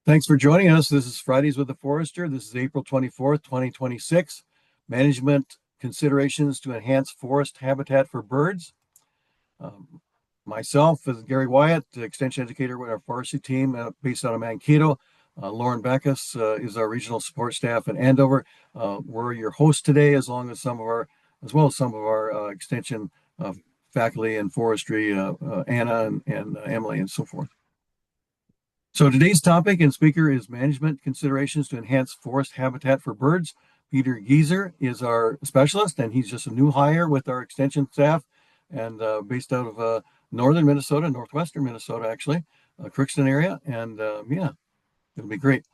Thanks for joining us. This is Fridays with the Forester. This is April 24th, 2026. Management considerations to enhance forest habitat for birds. Um, Myself is Gary Wyatt, the extension educator with our forestry team based out of Mankato. Lauren Backus is our regional support staff in Andover. We're your host today, as well as some of our extension faculty in forestry, Anna and Emily, and so forth. So today's topic and speaker is management considerations to enhance forest habitat for birds. Peter Gieser is our specialist, and he's just a new hire with our extension staff, and based out of northern Minnesota, northwestern Minnesota, actually, Crookston area. And yeah, it'll be great.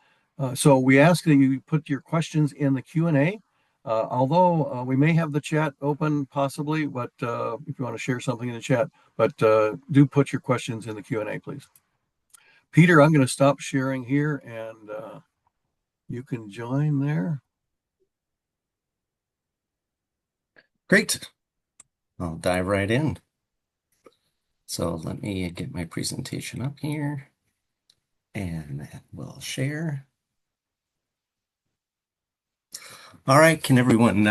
So we ask that you put your questions in the Q&A. Although we may have the chat open possibly, but if you want to share something in the chat, but do put your questions in the Q&A, please. Peter, I'm going to stop sharing here and you can join there. Great. I'll dive right in. So let me get my presentation up here and we'll share. All right, can everyone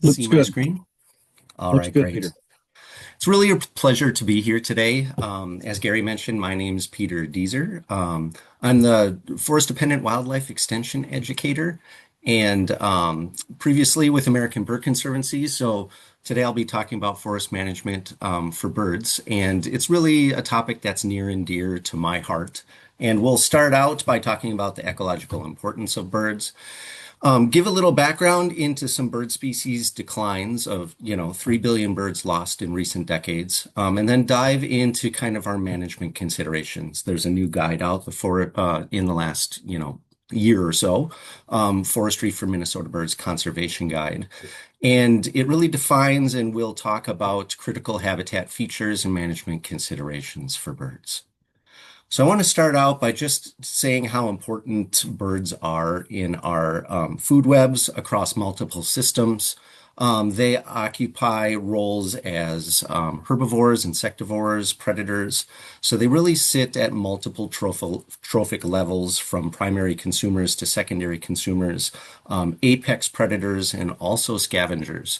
see my screen? All right, good, great. Peter. It's really a pleasure to be here today. As Gary mentioned, my name is Peter Gieser. I'm the Forest Dependent Wildlife Extension Educator and previously with American Bird Conservancy. So today I'll be talking about forest management for birds. And it's really a topic that's near and dear to my heart. And we'll start out by talking about the ecological importance of birds. Give a little background into some bird species declines of, 3 billion birds lost in recent decades, and then dive into kind of our management considerations. There's a new guide out in the last, year or so, Forestry for Minnesota Birds Conservation Guide. And it really defines and will talk about critical habitat features and management considerations for birds. So I want to start out by just saying how important birds are in our food webs across multiple systems. They occupy roles as herbivores, insectivores, predators. So they really sit at multiple trophic levels from primary consumers to secondary consumers, apex predators, and also scavengers.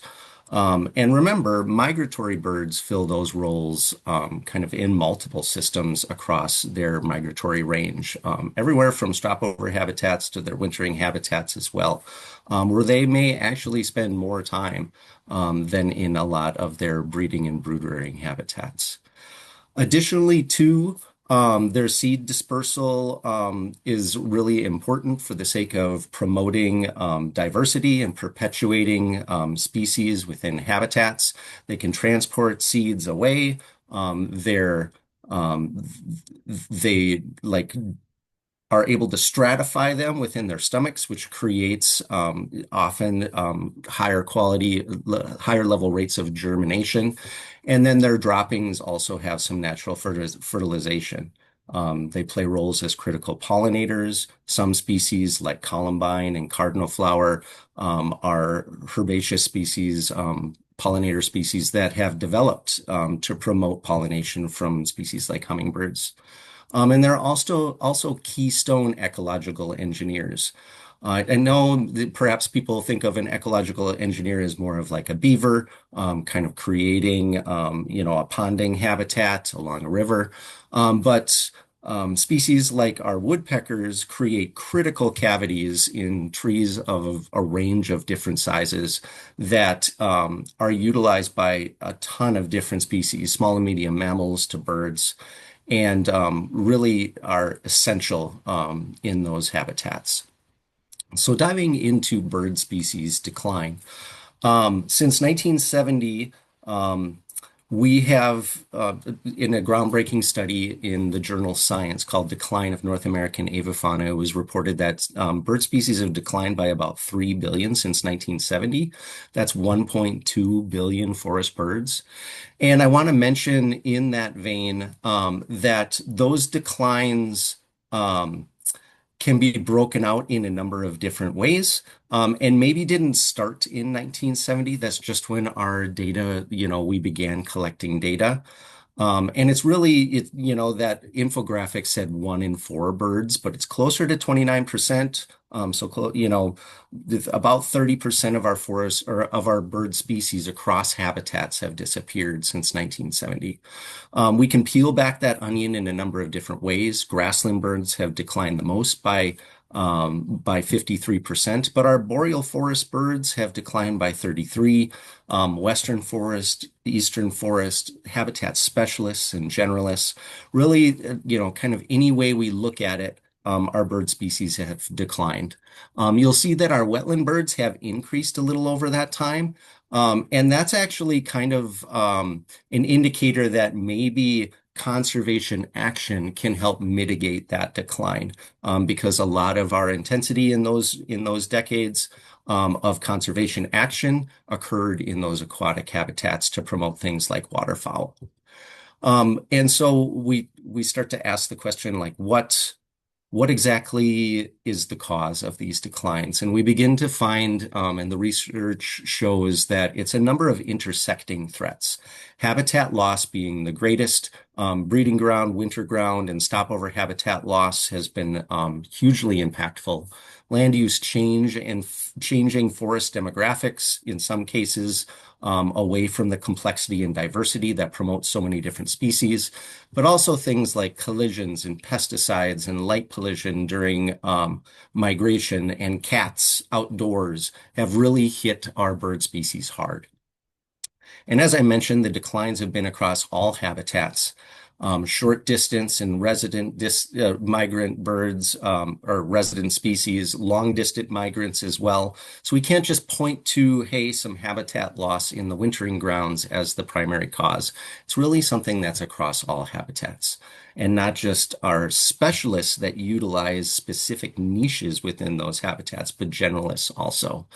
And remember, migratory birds fill those roles kind of in multiple systems across their migratory range, everywhere from stopover habitats to their wintering habitats as well, where they may actually spend more time than in a lot of their breeding and brood rearing habitats. Additionally, too, their seed dispersal is really important for the sake of promoting diversity and perpetuating species within habitats. They can transport seeds away. They are able to stratify them within their stomachs, which creates often higher level rates of germination. And then their droppings also have some natural fertilization. They play roles as critical pollinators. Some species like columbine and cardinal flower are herbaceous species, pollinator species that have developed to promote pollination from species like hummingbirds. And they're also keystone ecological engineers. I know that perhaps people think of an ecological engineer as more of like a beaver, kind of creating, a ponding habitat along a river. But species like our woodpeckers create critical cavities in trees of a range of different sizes that are utilized by a ton of different species, small and medium mammals to birds, and really are essential in those habitats. So diving into bird species decline. Since 1970, we have, in a groundbreaking study in the journal Science called Decline of North American Avifauna, it was reported that bird species have declined by about 3 billion since 1970. That's 1.2 billion forest birds. And I want to mention in that vein that those declines can be broken out in a number of different ways, and maybe didn't start in 1970. That's just when our data, we began collecting data. And it's really, that infographic said 1 in 4 birds, but it's closer to 29%. About 30% of our forests or of our bird species across habitats have disappeared since 1970. We can peel back that onion in a number of different ways. Grassland birds have declined the most by 53%, but our boreal forest birds have declined by 33. Western forest, eastern forest, habitat specialists and generalists, really, kind of any way we look at it, our bird species have declined. You'll see that our wetland birds have increased a little over that time. And that's actually kind of an indicator that maybe conservation action can help mitigate that decline, because a lot of our intensity in those decades of conservation action occurred in those aquatic habitats to promote things like waterfowl. And so we start to ask the question, like, what exactly is the cause of these declines? And we begin to find, and the research shows that it's a number of intersecting threats. Habitat loss being the greatest, breeding ground, winter ground, and stopover habitat loss has been hugely impactful. Land use change and changing forest demographics, in some cases, away from the complexity and diversity that promotes so many different species, but also things like collisions and pesticides and light pollution during migration and cats outdoors have really hit our bird species hard. And as I mentioned, the declines have been across all habitats. Short distance and migrant birds or resident species, long distant migrants as well. So we can't just point to, hey, some habitat loss in the wintering grounds as the primary cause. It's really something that's across all habitats, and not just our specialists that utilize specific niches within those habitats, but generalists also.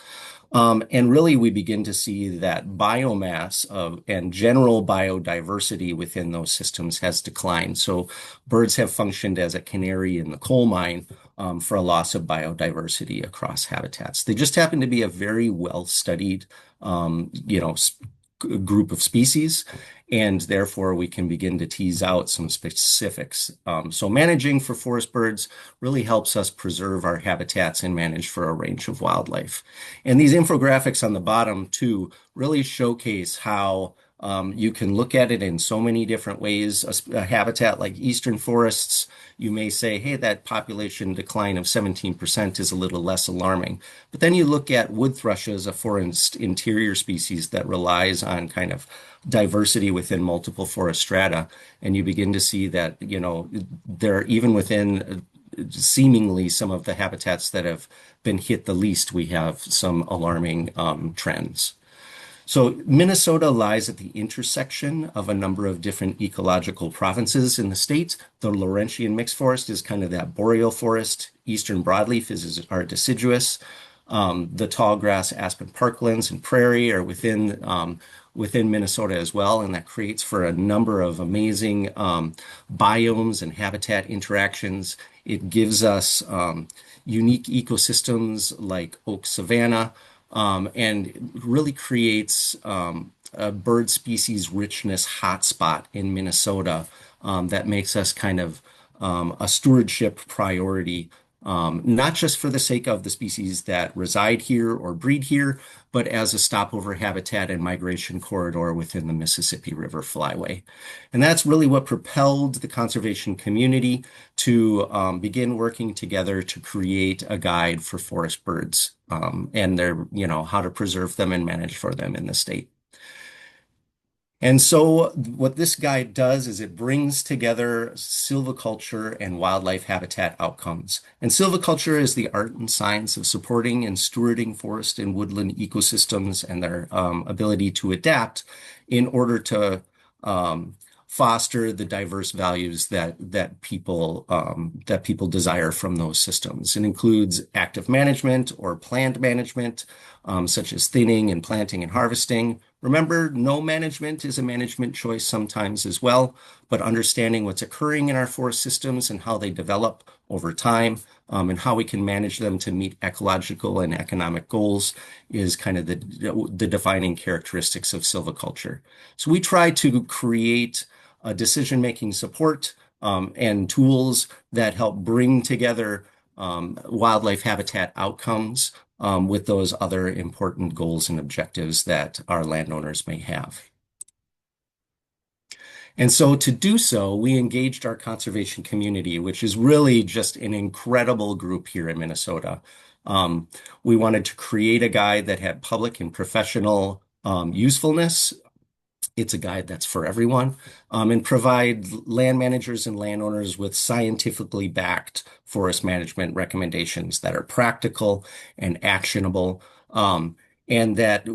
And really, we begin to see that biomass and general biodiversity within those systems has declined. So birds have functioned as a canary in the coal mine for a loss of biodiversity across habitats. They just happen to be a very well-studied, group of species, and therefore we can begin to tease out some specifics. So managing for forest birds really helps us preserve our habitats and manage for a range of wildlife. And these infographics on the bottom too really showcase how you can look at it in so many different ways. A habitat like eastern forests, you may say, hey, that population decline of 17% is a little less alarming. But then you look at wood thrushes, a forest interior species that relies on kind of diversity within multiple forest strata, and you begin to see that, there even within seemingly some of the habitats that have been hit the least, we have some alarming trends. So Minnesota lies at the intersection of a number of different ecological provinces in the state. The Laurentian mixed forest is kind of that boreal forest. Eastern broadleaf is our deciduous. The tall grass aspen parklands and prairie are within Minnesota as well, and that creates for a number of amazing biomes and habitat interactions. It gives us unique ecosystems like oak savanna, and really creates a bird species richness hotspot in Minnesota that makes us kind of a stewardship priority, not just for the sake of the species that reside here or breed here, but as a stopover habitat and migration corridor within the Mississippi River Flyway. And that's really what propelled the conservation community to begin working together to create a guide for forest birds and how to preserve them and manage for them in the state. And so what this guide does is it brings together silviculture and wildlife habitat outcomes. And silviculture is the art and science of supporting and stewarding forest and woodland ecosystems and their ability to adapt in order to foster the diverse values that people desire from those systems. It includes active management or planned management, such as thinning and planting and harvesting. Remember, no management is a management choice sometimes as well, but understanding what's occurring in our forest systems and how they develop over time, and how we can manage them to meet ecological and economic goals is kind of the defining characteristics of silviculture. So we try to create decision-making support and tools that help bring together wildlife habitat outcomes with those other important goals and objectives that our landowners may have. And so to do so, we engaged our conservation community, which is really just an incredible group here in Minnesota. We wanted to create a guide that had public and professional usefulness. It's a guide that's for everyone, and provide land managers and landowners with scientifically backed forest management recommendations that are practical and actionable, and that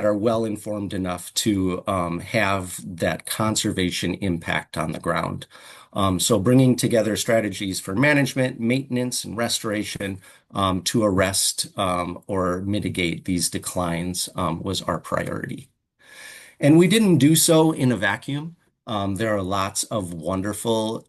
are well informed enough to have that conservation impact on the ground. So bringing together strategies for management, maintenance, and restoration to arrest or mitigate these declines was our priority. And we didn't do so in a vacuum. There are lots of wonderful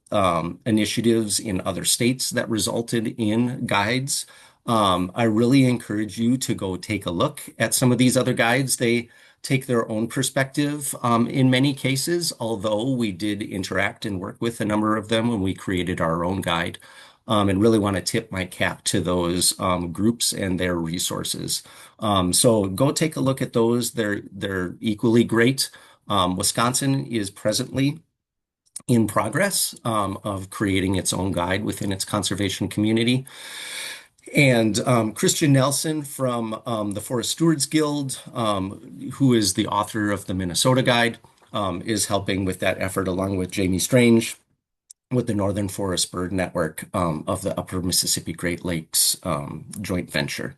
initiatives in other states that resulted in guides. I really encourage you to go take a look at some of these other guides. They take their own perspective in many cases, although we did interact and work with a number of them when we created our own guide. And really want to tip my cap to those groups and their resources. So go take a look at those. They're equally great. Wisconsin is presently in progress of creating its own guide within its conservation community. And Christian Nelson from the Forest Stewards Guild, who is the author of the Minnesota Guide, is helping with that effort along with Jamie Strange with the Northern Forest Bird Network of the Upper Mississippi Great Lakes joint venture.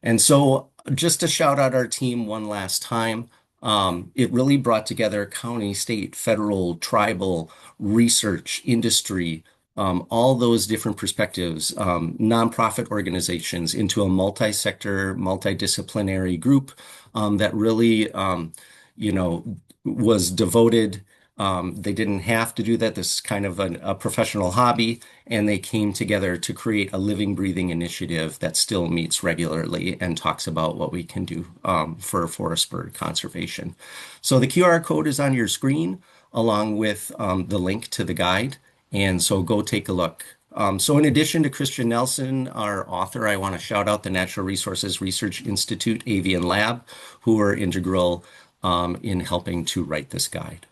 And so just to shout out our team one last time, it really brought together county, state, federal, tribal, research, industry, all those different perspectives, nonprofit organizations into a multi-sector, multidisciplinary group that really, was devoted. They didn't have to do that. This is kind of a professional hobby, and they came together to create a living, breathing initiative that still meets regularly and talks about what we can do for forest bird conservation. So the QR code is on your screen, along with the link to the guide, and so go take a look. So in addition to Christian Nelson, our author, I want to shout out the Natural Resources Research Institute Avian Lab, who are integral in helping to write this guide.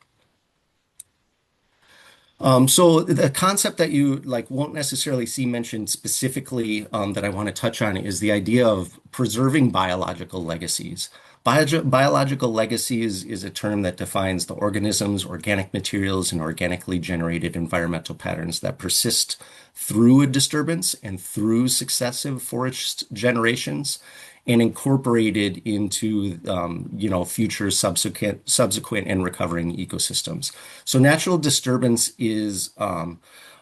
So the concept that you won't necessarily see mentioned specifically that I want to touch on is the idea of preserving biological legacies. Biological legacies is a term that defines the organisms, organic materials, and organically generated environmental patterns that persist through a disturbance and through successive forest generations and incorporated into future subsequent and recovering ecosystems. So natural disturbance is a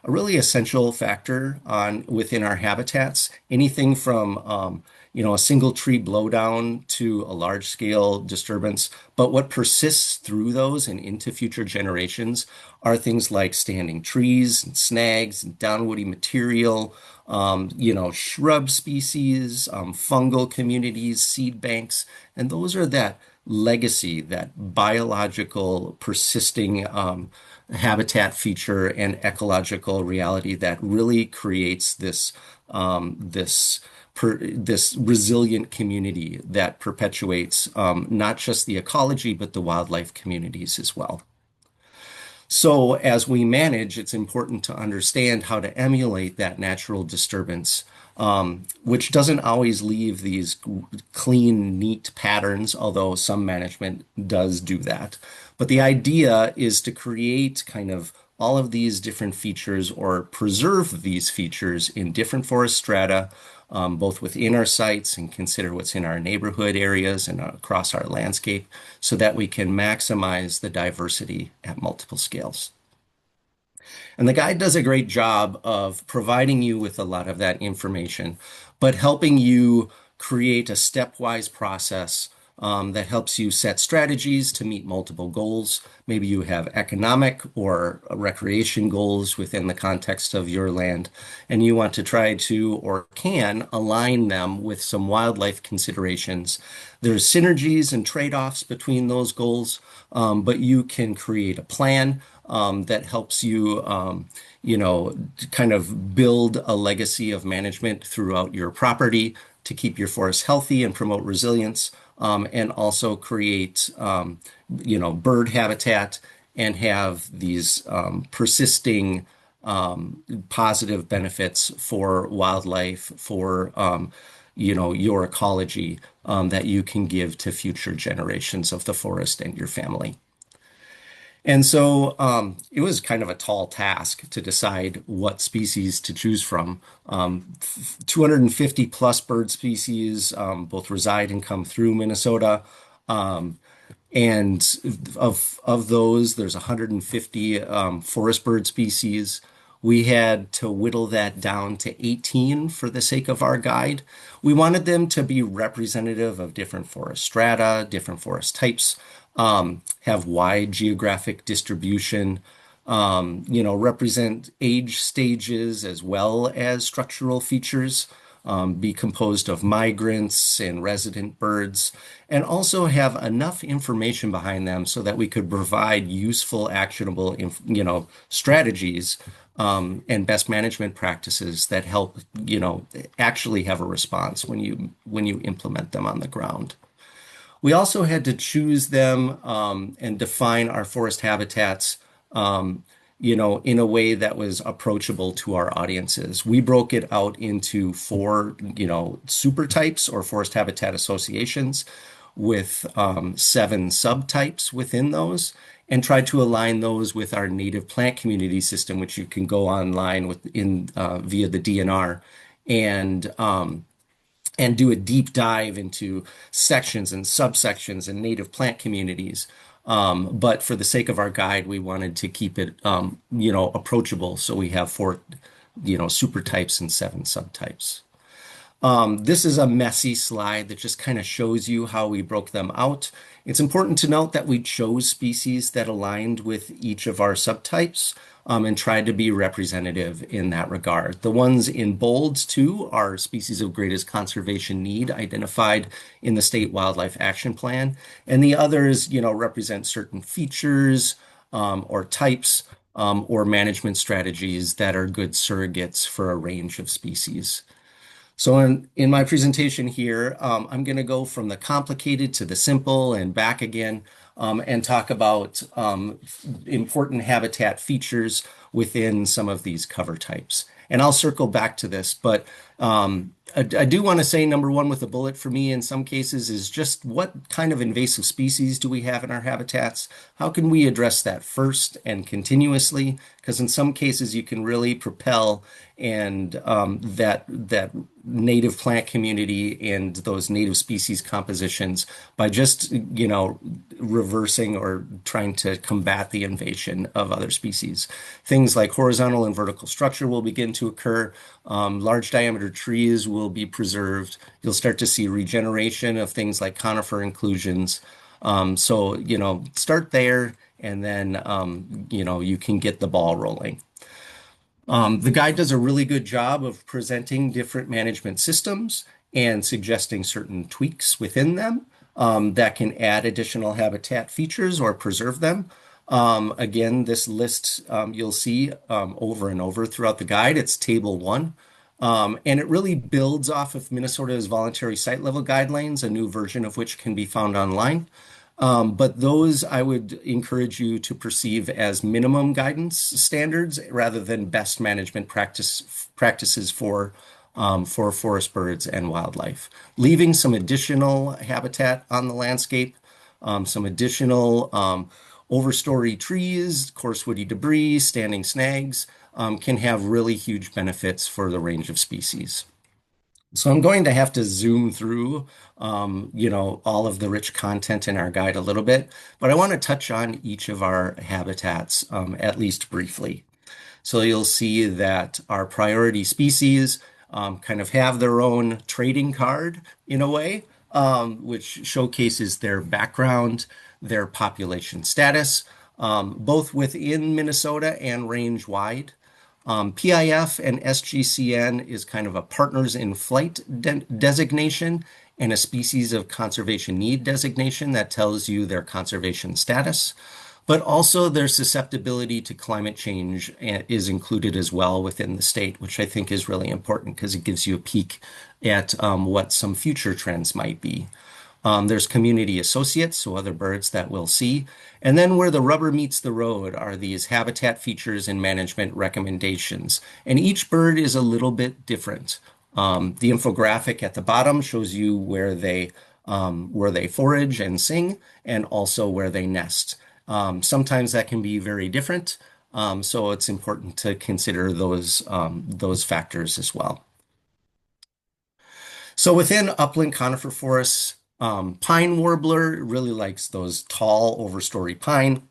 really essential factor within our habitats. Anything from a single tree blowdown to a large scale disturbance. But what persists through those and into future generations are things like standing trees and snags and downwoody material, shrub species, fungal communities, seed banks. And those are that legacy, that biological persisting habitat feature and ecological reality that really creates this resilient community that perpetuates not just the ecology, but the wildlife communities as well. So as we manage, it's important to understand how to emulate that natural disturbance, which doesn't always leave these clean, neat patterns, although some management does do that. But the idea is to create kind of all of these different features or preserve these features in different forest strata, both within our sites and consider what's in our neighborhood areas and across our landscape so that we can maximize the diversity at multiple scales. And the guide does a great job of providing you with a lot of that information, but helping you create a stepwise process that helps you set strategies to meet multiple goals. Maybe you have economic or recreation goals within the context of your land, and you want to try to or can align them with some wildlife considerations. There's synergies and trade-offs between those goals, but you can create a plan that helps you, kind of build a legacy of management throughout your property to keep your forest healthy and promote resilience, and also create, bird habitat and have these persisting positive benefits for wildlife, for your ecology that you can give to future generations of the forest and your family. And so it was kind of a tall task to decide what species to choose from. 250 plus bird species both reside and come through Minnesota. Um, and of those, there's 150 forest bird species. We had to whittle that down to 18 for the sake of our guide. We wanted them to be representative of different forest strata, different forest types, have wide geographic distribution, represent age stages as well as structural features, be composed of migrants and resident birds, and also have enough information behind them so that we could provide useful, actionable, strategies and best management practices that help, actually have a response when you implement them on the ground. We also had to choose them and define our forest habitats, in a way that was approachable to our audiences. We broke it out into four, super types or forest habitat associations with 7 subtypes within those, and tried to align those with our native plant community system, which you can go online via the DNR and do a deep dive into sections and subsections and native plant communities. But for the sake of our guide, we wanted to keep it, approachable. So we have 4, super types and 7 subtypes. This is a messy slide that just kind of shows you how we broke them out. It's important to note that we chose species that aligned with each of our subtypes and tried to be representative in that regard. The ones in bold, too, are species of greatest conservation need identified in the State Wildlife Action Plan. And the others, represent certain features or types or management strategies that are good surrogates for a range of species. So in my presentation here, I'm going to go from the complicated to the simple and back again, and talk about important habitat features within some of these cover types. And I'll circle back to this, but I do want to say number one with a bullet for me in some cases is just what kind of invasive species do we have in our habitats? How can we address that first and continuously? Because in some cases you can really propel and that native plant community and those native species compositions by just, reversing or trying to combat the invasion of other species. Things like horizontal and vertical structure will begin to occur. Large diameter trees will be preserved. You'll start to see regeneration of things like conifer inclusions. So, start there and then, you can get the ball rolling. The guide does a really good job of presenting different management systems and suggesting certain tweaks within them that can add additional habitat features or preserve them. Again, this list you'll see over and over throughout the guide. It's table 1. And it really builds off of Minnesota's voluntary site level guidelines, a new version of which can be found online. But those I would encourage you to perceive as minimum guidance standards rather than best management practices for forest birds and wildlife. Leaving some additional habitat on the landscape, some additional overstory trees, coarse woody debris, standing snags can have really huge benefits for the range of species. So I'm going to have to zoom through, all of the rich content in our guide a little bit, but I want to touch on each of our habitats, at least briefly. So you'll see that our priority species kind of have their own trading card in a way. which showcases their background, their population status, both within Minnesota and range wide. PIF and SGCN is kind of a partners in flight designation and a species of conservation need designation that tells you their conservation status. But also their susceptibility to climate change is included as well within the state, which I think is really important because it gives you a peek at what some future trends might be. There's community associates, so other birds that we'll see. And then where the rubber meets the road are these habitat features and management recommendations. And each bird is a little bit different. The infographic at the bottom shows you where they forage and sing, and also where they nest. Sometimes that can be very different, so it's important to consider those factors as well. So within upland conifer forests, pine warbler really likes those tall overstory pine.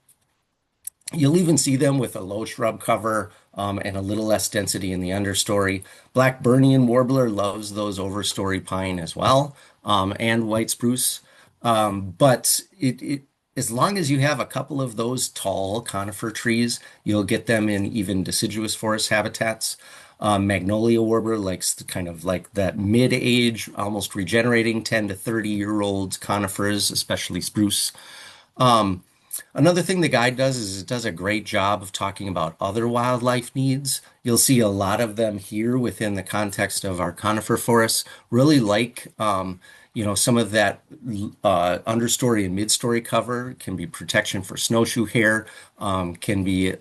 You'll even see them with a low shrub cover and a little less density in the understory. Blackburnian warbler loves those overstory pine as well, and white spruce. But as long as you have a couple of those tall conifer trees, you'll get them in even deciduous forest habitats. Magnolia warbler likes kind of like that mid-age, almost regenerating 10 to 30-year-old conifers, especially spruce. Another thing the guide does is it does a great job of talking about other wildlife needs. You'll see a lot of them here within the context of our conifer forests. Really like, some of that understory and mid-story cover can be protection for snowshoe hare, can be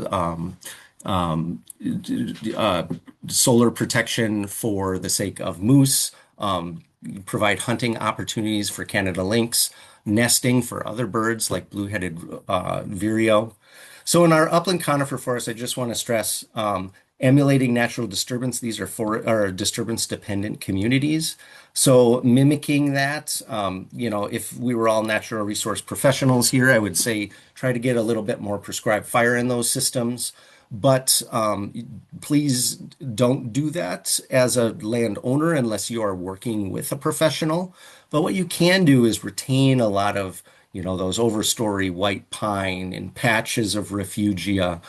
solar protection for the sake of moose, provide hunting opportunities for Canada lynx, nesting for other birds like blue-headed vireo. So in our upland conifer forest, I just want to stress emulating natural disturbance. These are disturbance-dependent communities. So mimicking that, if we were all natural resource professionals here, I would say try to get a little bit more prescribed fire in those systems. But please don't do that as a landowner unless you are working with a professional. But what you can do is retain a lot of, those overstory white pine and patches of refugia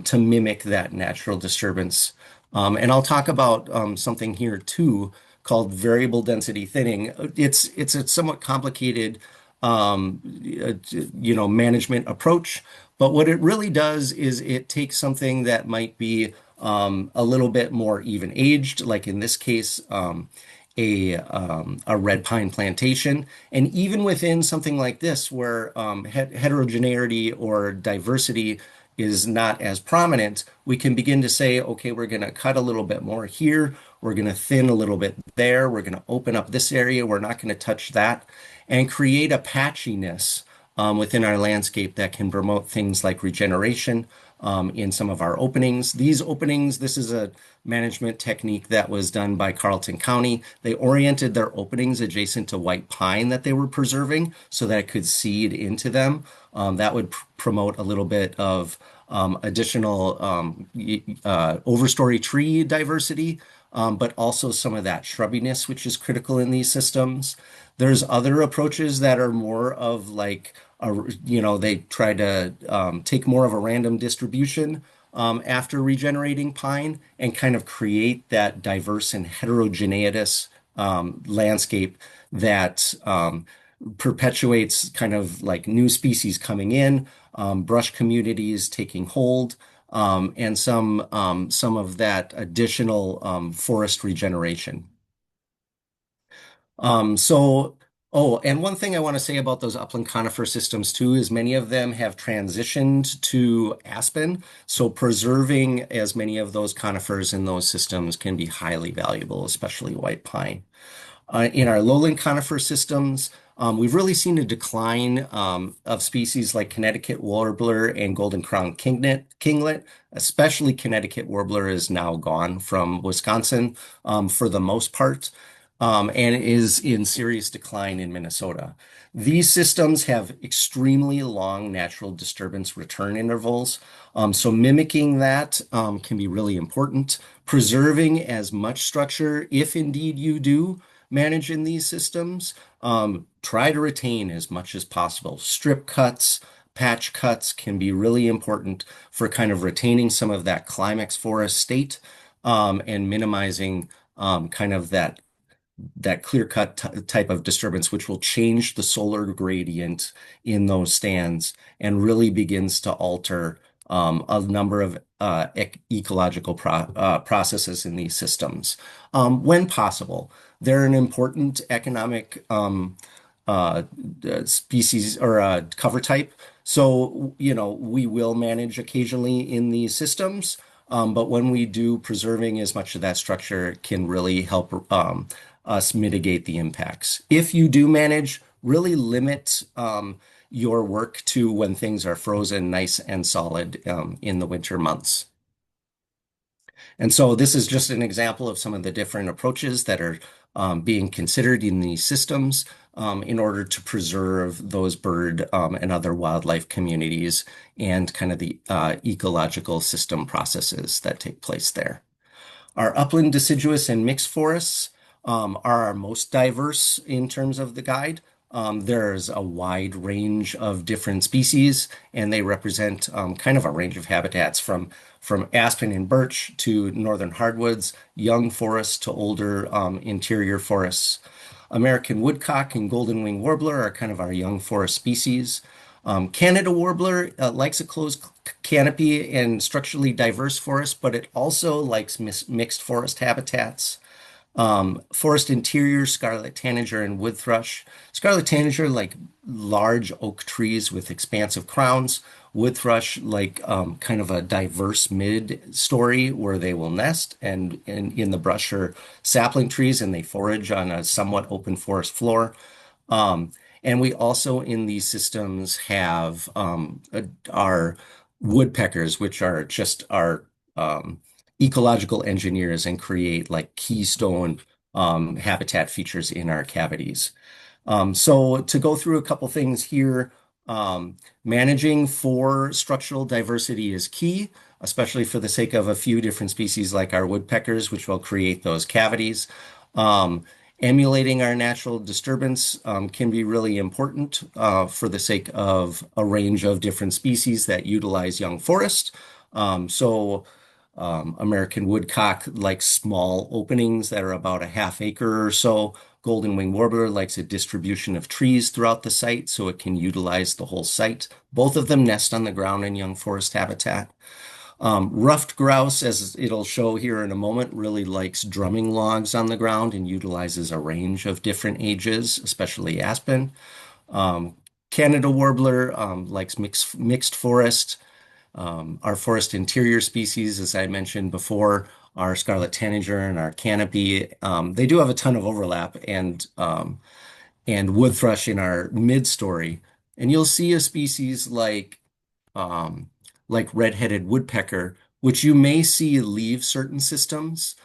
to mimic that natural disturbance. And I'll talk about something here too called variable density thinning. It's a somewhat complicated, management approach. But what it really does is it takes something that might be a little bit more even aged, like in this case, a red pine plantation. And even within something like this, where heterogeneity or diversity is not as prominent, we can begin to say, okay, we're going to cut a little bit more here. We're going to thin a little bit there. We're going to open up this area. We're not going to touch that, and create a patchiness within our landscape that can promote things like regeneration in some of our openings. These openings, this is a management technique that was done by Carleton County. They oriented their openings adjacent to white pine that they were preserving so that it could seed into them. That would promote a little bit of additional overstory tree diversity, but also some of that shrubbiness, which is critical in these systems. There's other approaches that are more of like, they try to take more of a random distribution after regenerating pine and kind of create that diverse and heterogeneous landscape that perpetuates kind of like new species coming in, brush communities taking hold, and some of that additional forest regeneration. And one thing I want to say about those upland conifer systems too is many of them have transitioned to aspen. So preserving as many of those conifers in those systems can be highly valuable, especially white pine. In our lowland conifer systems, we've really seen a decline of species like Connecticut warbler and golden crown kinglet. Especially Connecticut warbler is now gone from Wisconsin for the most part. And is in serious decline in Minnesota. These systems have extremely long natural disturbance return intervals. So mimicking that can be really important. Preserving as much structure, if indeed you do, manage in these systems, try to retain as much as possible. Strip cuts, patch cuts can be really important for kind of retaining some of that climax forest state, and minimizing kind of that clear-cut type of disturbance, which will change the solar gradient in those stands and really begins to alter a number of ecological processes in these systems. When possible, they're an important economic uh, species or cover type. So, we will manage occasionally in these systems. But when we do, preserving as much of that structure can really help us mitigate the impacts. If you do manage, really limit your work to when things are frozen nice and solid in the winter months. And so this is just an example of some of the different approaches that are being considered in these systems in order to preserve those bird and other wildlife communities and kind of the ecological system processes that take place there. Our upland deciduous and mixed forests are our most diverse in terms of the guide. There's a wide range of different species, and they represent kind of a range of habitats from aspen and birch to northern hardwoods, young forests to older interior forests. American woodcock and golden wing warbler are kind of our young forest species. Canada warbler likes a closed canopy and structurally diverse forest, but it also likes mixed forest habitats. Forest interior, scarlet tanager and wood thrush. Scarlet tanager like large oak trees with expansive crowns. Wood thrush like kind of a diverse mid-story where they will nest and in the brush or sapling trees and they forage on a somewhat open forest floor. And we also in these systems have our woodpeckers, which are just our ecological engineers and create like keystone habitat features in our cavities. So to go through a couple things here, managing for structural diversity is key, especially for the sake of a few different species like our woodpeckers, which will create those cavities. Emulating our natural disturbance can be really important for the sake of a range of different species that utilize young forest. American woodcock likes small openings that are about a half acre or so. Golden wing warbler likes a distribution of trees throughout the site so it can utilize the whole site. Both of them nest on the ground in young forest habitat. Ruffed grouse, as it'll show here in a moment, really likes drumming logs on the ground and utilizes a range of different ages, especially aspen. Canada warbler likes mixed forest. Our forest interior species, as I mentioned before, our scarlet tanager and our canopy, they do have a ton of overlap and wood thrush in our mid-story. And you'll see a species like red-headed woodpecker, which you may see leave certain systems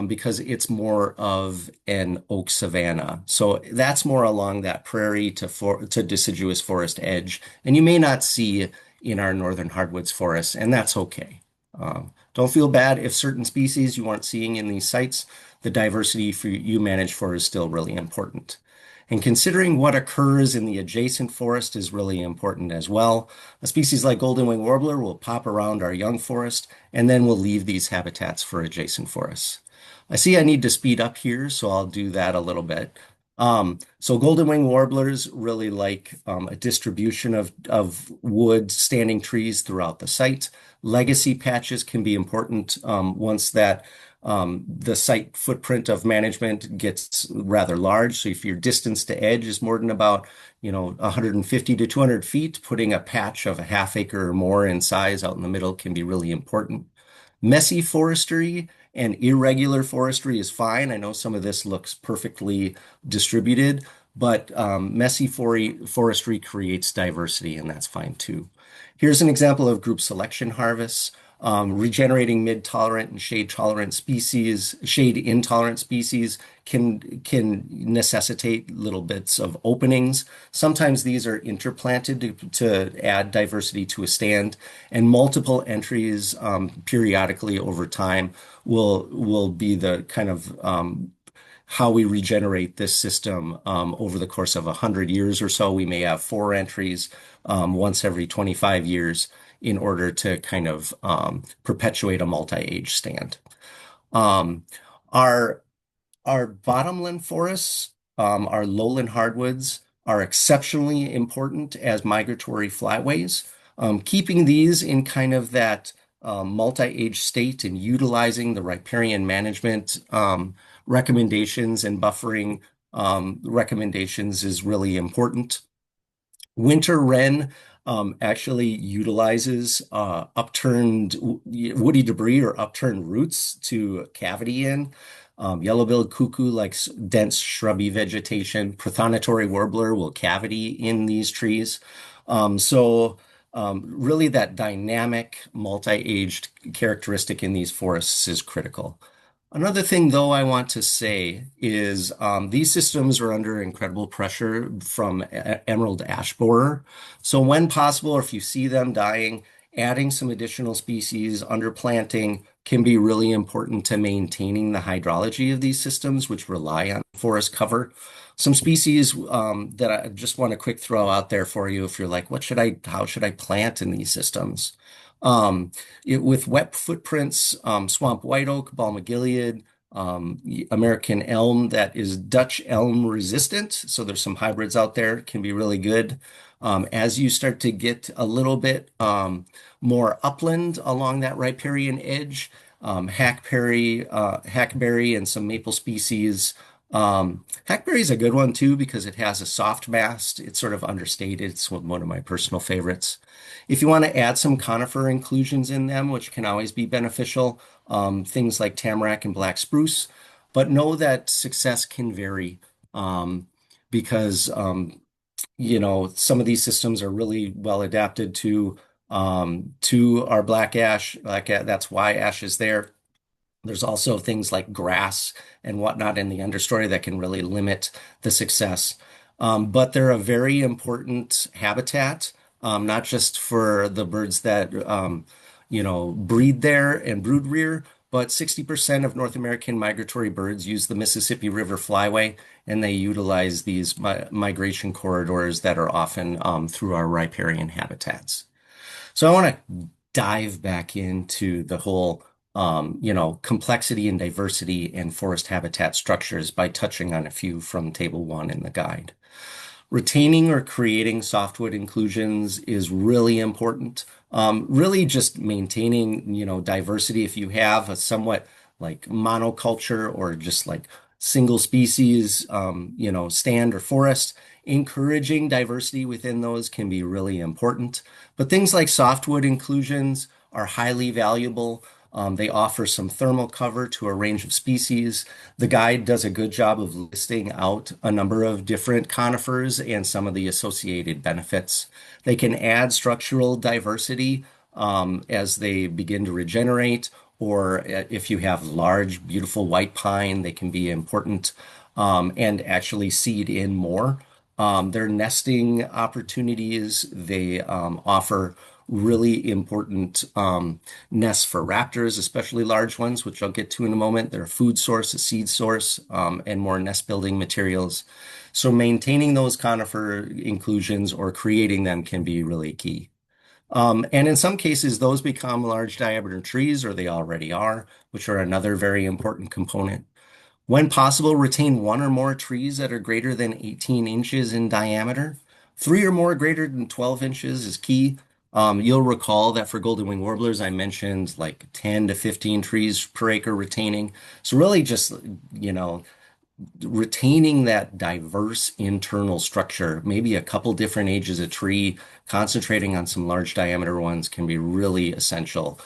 because it's more of an oak savanna. So that's more along that prairie to deciduous forest edge. And you may not see in our northern hardwoods forests, and that's okay. Don't feel bad if certain species you aren't seeing in these sites. The diversity for you manage for is still really important. And considering what occurs in the adjacent forest is really important as well. A species like golden wing warbler will pop around our young forest and then will leave these habitats for adjacent forests. I see I need to speed up here, so I'll do that a little bit. So golden wing warblers really like a distribution of wood standing trees throughout the site. Legacy patches can be important once that the site footprint of management gets rather large. So if your distance to edge is more than about 150 to 200 feet, putting a patch of a half acre or more in size out in the middle can be really important. Messy forestry and irregular forestry is fine. I know some of this looks perfectly distributed, but messy forestry creates diversity, and that's fine too. Here's an example of group selection harvests. Regenerating mid-tolerant and shade-intolerant species can necessitate little bits of openings. Sometimes these are interplanted to add diversity to a stand, and multiple entries periodically over time will be the kind of how we regenerate this system over the course of 100 years or so. We may have four entries once every 25 years in order to kind of perpetuate a multi-age stand. Um, our our bottomland forests, our lowland hardwoods are exceptionally important as migratory flyways. Keeping these in kind of that multi-age state and utilizing the riparian management recommendations and buffering recommendations is really important. Winter wren actually utilizes upturned woody debris or upturned roots to cavity in. Yellow-billed cuckoo likes dense shrubby vegetation. Prothonotary warbler will cavity in these trees. Really that dynamic multi-aged characteristic in these forests is critical. Another thing, though, I want to say is these systems are under incredible pressure from emerald ash borer. So when possible, or if you see them dying, adding some additional species, underplanting can be really important to maintaining the hydrology of these systems, which rely on forest cover. Some species that I just want to quick throw out there for you if you're like, how should I plant in these systems? Um, with wet footprints, swamp white oak, balm of Gilead, American elm that is Dutch elm resistant. So there's some hybrids out there, can be really good. As you start to get a little bit more upland along that riparian edge, hackberry and some maple species. Hackberry is a good one too because it has a soft mast. It's sort of understated. It's one of my personal favorites. If you want to add some conifer inclusions in them, which can always be beneficial, things like tamarack and black spruce, but know that success can vary because some of these systems are really well adapted to our black ash. That's why ash is there. There's also things like grass and whatnot in the understory that can really limit the success. But they're a very important habitat, not just for the birds that breed there and brood rear, but 60% of North American migratory birds use the Mississippi River Flyway, and they utilize these migration corridors that are often through our riparian habitats. So I want to dive back into the whole, complexity and diversity and forest habitat structures by touching on a few from Table 1 in the guide. Retaining or creating softwood inclusions is really important. Really just maintaining, diversity. If you have a somewhat like monoculture or just like single species, stand or forest, encouraging diversity within those can be really important. But things like softwood inclusions are highly valuable. They offer some thermal cover to a range of species. The guide does a good job of listing out a number of different conifers and some of the associated benefits. They can add structural diversity as they begin to regenerate, or if you have large, beautiful white pine, they can be important and actually seed in more. Their nesting opportunities, they offer really important nests for raptors, especially large ones, which I'll get to in a moment. They're a food source, a seed source, and more nest building materials. So maintaining those conifer inclusions or creating them can be really key. And in some cases, those become large diameter trees, or they already are, which are another very important component. When possible, retain one or more trees that are greater than 18 inches in diameter. Three or more greater than 12 inches is key. You'll recall that for golden wing warblers, I mentioned like 10 to 15 trees per acre retaining. So really just, retaining that diverse internal structure, maybe a couple different ages of tree, concentrating on some large diameter ones can be really essential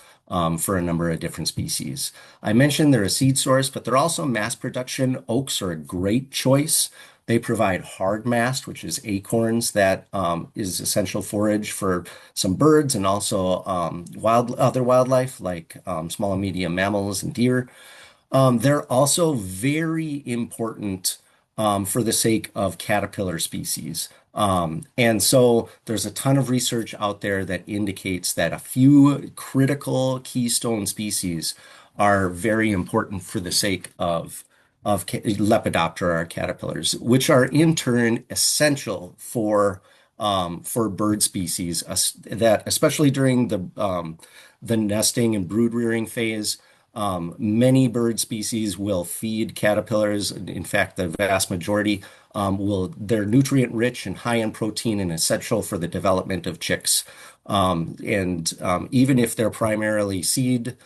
for a number of different species. I mentioned they're a seed source, but they're also mass production. Oaks are a great choice. They provide hard mast, which is acorns that is essential forage for some birds and also other wildlife like small and medium mammals and deer. They're also very important for the sake of caterpillar species. And so there's a ton of research out there that indicates that a few critical keystone species are very important for the sake of of Lepidoptera caterpillars, which are in turn essential for bird species that, especially during the nesting and brood rearing phase. Many bird species will feed caterpillars. In fact, the vast majority they're nutrient rich and high in protein and essential for the development of chicks. And even if they're primarily seed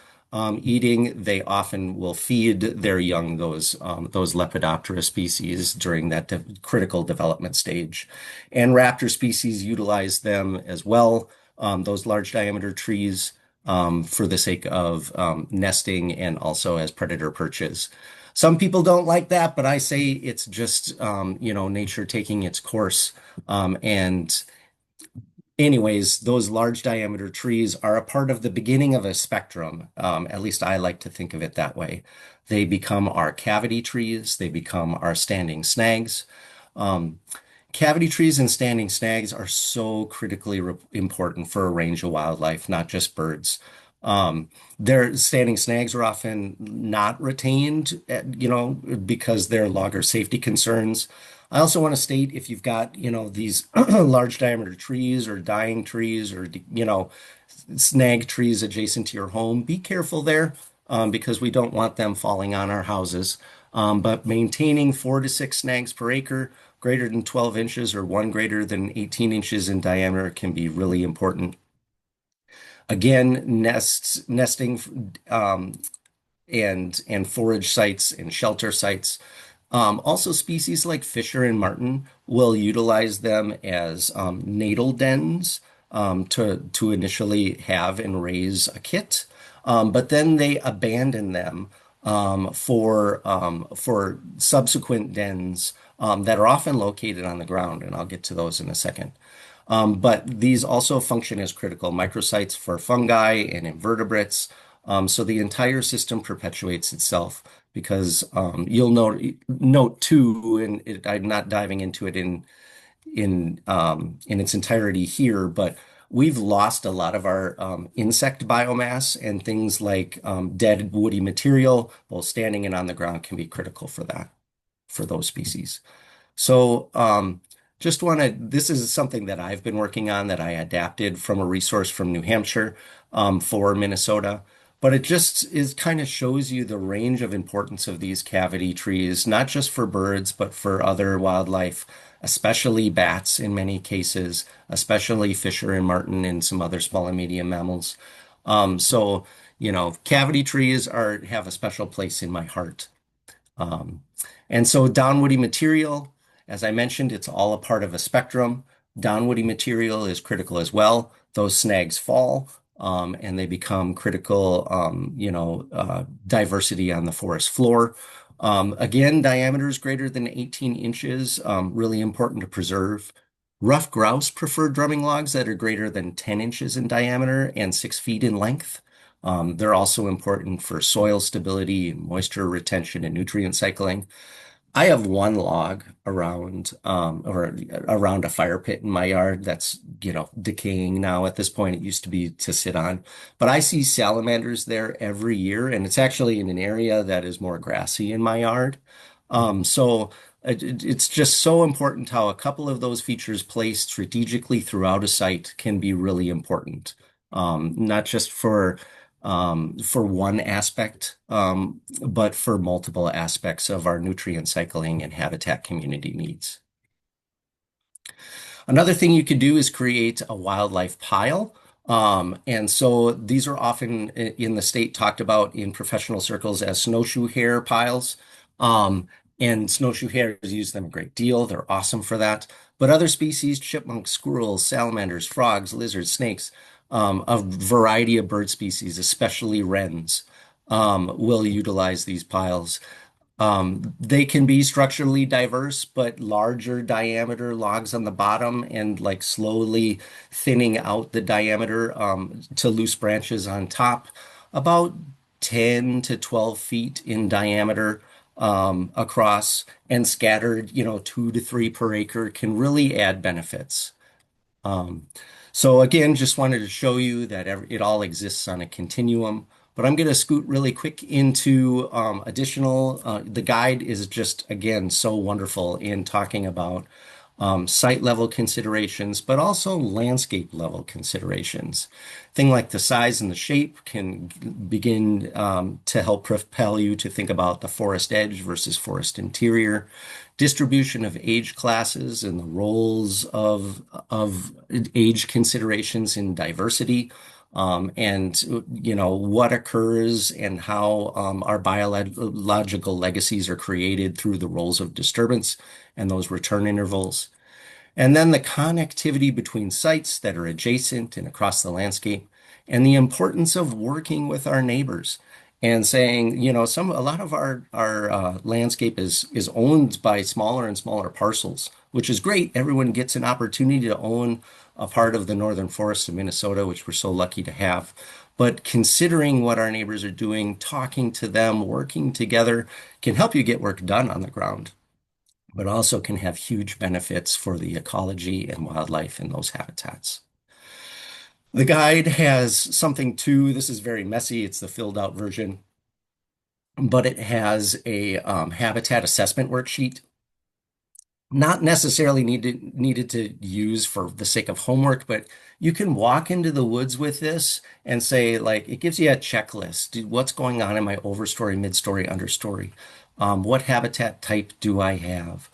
eating, they often will feed their young those Lepidoptera species during that critical development stage. And raptor species utilize them as well, those large diameter trees, for the sake of nesting and also as predator perches. Some people don't like that, but I say it's just nature taking its course. And anyways, those large diameter trees are a part of the beginning of a spectrum. At least I like to think of it that way. They become our cavity trees, they become our standing snags. Um, Cavity trees and standing snags are so critically important for a range of wildlife, not just birds. Their standing snags are often not retained, because they're longer safety concerns. I also want to state if you've got, these large diameter trees or dying trees or, snag trees adjacent to your home, be careful there, because we don't want them falling on our houses. But maintaining 4 to 6 snags per acre greater than 12 inches or one greater than 18 inches in diameter can be really important. Again, nesting and forage sites and shelter sites. Also, species like fisher and martin will utilize them as natal dens, to initially have and raise a kit, but then they abandon them for subsequent dens that are often located on the ground, and I'll get to those in a second. But these also function as critical microsites for fungi and invertebrates. So the entire system perpetuates itself because you'll note too, and I'm not diving into it in its entirety here, but we've lost a lot of our insect biomass, and things like dead woody material, both standing and on the ground, can be critical for those species. So this is something that I've been working on that I adapted from a resource from New Hampshire for Minnesota. But it just kind of shows you the range of importance of these cavity trees, not just for birds, but for other wildlife, especially bats in many cases, especially fisher and marten and some other small and medium mammals. So, cavity trees have a special place in my heart. Um, and so downwoody material, as I mentioned, it's all a part of a spectrum. Downwoody material is critical as well. Those snags fall, and they become critical, diversity on the forest floor. Again, diameters greater than 18 inches, really important to preserve. Rough grouse prefer drumming logs that are greater than 10 inches in diameter and 6 feet in length. They're also important for soil stability, moisture retention, and nutrient cycling. I have one log around a fire pit in my yard that's, decaying now at this point. It used to be to sit on, but I see salamanders there every year, and it's actually in an area that is more grassy in my yard. So it's just so important how a couple of those features placed strategically throughout a site can be really important. Not just for one aspect, but for multiple aspects of our nutrient cycling and habitat community needs. Another thing you could do is create a wildlife pile. And so these are often in the state talked about in professional circles as snowshoe hare piles. And snowshoe hares use them a great deal. They're awesome for that. But other species, chipmunks, squirrels, salamanders, frogs, lizards, snakes, a variety of bird species, especially wrens, will utilize these piles. They can be structurally diverse, but larger diameter logs on the bottom and like slowly thinning out the diameter to loose branches on top, about 10 to 12 feet in diameter across and scattered, 2 to 3 per acre can really add benefits. So again, just wanted to show you that it all exists on a continuum. But I'm going to scoot really quick into additional. The guide is just, again, so wonderful in talking about site level considerations, but also landscape level considerations. Thing like the size and the shape can begin to help propel you to think about the forest edge versus forest interior, distribution of age classes and the roles of age considerations in diversity. And what occurs and how our biological legacies are created through the roles of disturbance and those return intervals. And then the connectivity between sites that are adjacent and across the landscape, and the importance of working with our neighbors and saying, a lot of our landscape is owned by smaller and smaller parcels, which is great. Everyone gets an opportunity to own a part of the northern forests of Minnesota, which we're so lucky to have. But considering what our neighbors are doing, talking to them, working together can help you get work done on the ground, but also can have huge benefits for the ecology and wildlife in those habitats. The guide has something too. This is very messy. It's the filled out version, but it has a habitat assessment worksheet. Not necessarily needed to use for the sake of homework, but you can walk into the woods with this and say, like, it gives you a checklist. What's going on in my overstory, midstory, understory? What habitat type do I have?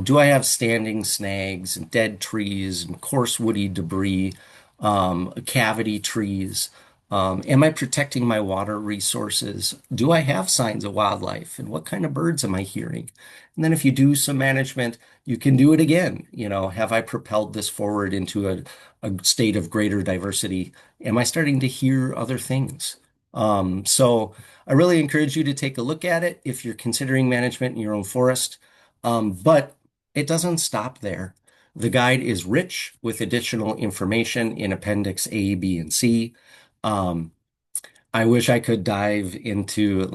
Do I have standing snags and dead trees and coarse woody debris, cavity trees? Am I protecting my water resources? Do I have signs of wildlife? And what kind of birds am I hearing? And then if you do some management, you can do it again. Have I propelled this forward into a state of greater diversity? Am I starting to hear other things? So I really encourage you to take a look at it if you're considering management in your own forest. But it doesn't stop there. The guide is rich with additional information in Appendix A, B, and C. Um, I wish I could dive into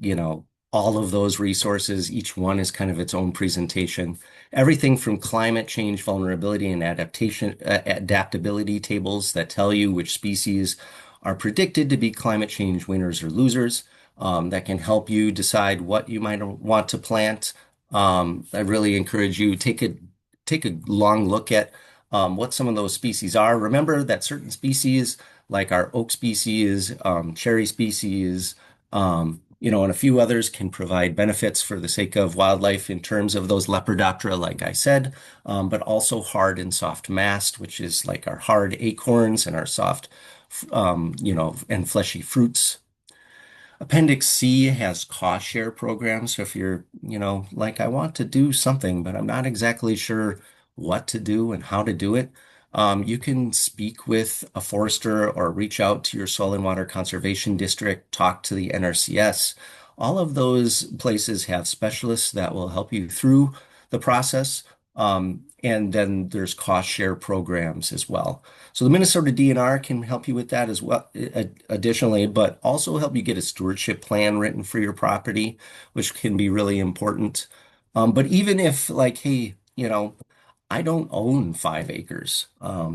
you know, all of those resources. Each one is kind of its own presentation. Everything from climate change vulnerability and adaptability tables that tell you which species are predicted to be climate change winners or losers, that can help you decide what you might want to plant. I really encourage you take a long look at what some of those species are. Remember that certain species, like our oak species, cherry species, and a few others can provide benefits for the sake of wildlife in terms of those Lepidoptera, like I said, but also hard and soft mast, which is like our hard acorns and our soft, and fleshy fruits. Appendix C has cost share programs. So if you're, like, I want to do something, but I'm not exactly sure what to do and how to do it, you can speak with a forester or reach out to your soil and water conservation district, talk to the NRCS. All of those places have specialists that will help you through the process. And then there's cost share programs as well. So the Minnesota DNR can help you with that as well, additionally, but also help you get a stewardship plan written for your property, which can be really important. But even if, like, hey, I don't own 5 acres. I